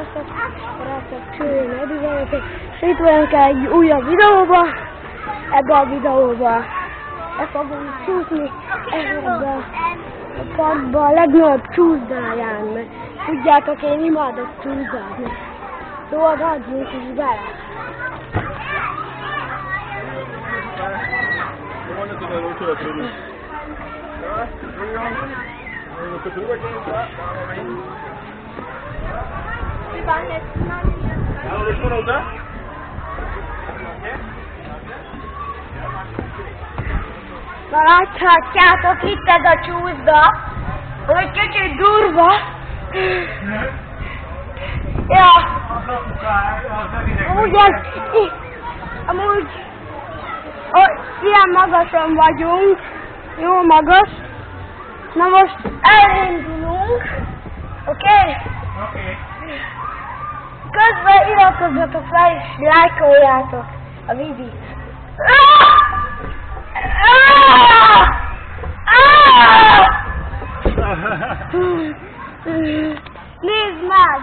Sziasztok! Barátok, Csőjén Edi vagyok, és itt vagyunk egy újabb videóba. Ebben a videóban le fogunk csúszni ebben a parkban a legnagyobb csúszdáján, mert tudjátok, én imádok csúszdázni. Szóval hagyjunk is bele. Na láthatjátok, itt ez a csúszda, hogy kicsit durva. Ja. Amúgy ilyen magasan vagyunk, jó magas. Na most elindulunk, oké? Oké. Közben iratkozzatok fel és lájkoljátok a videót. Nézd meg!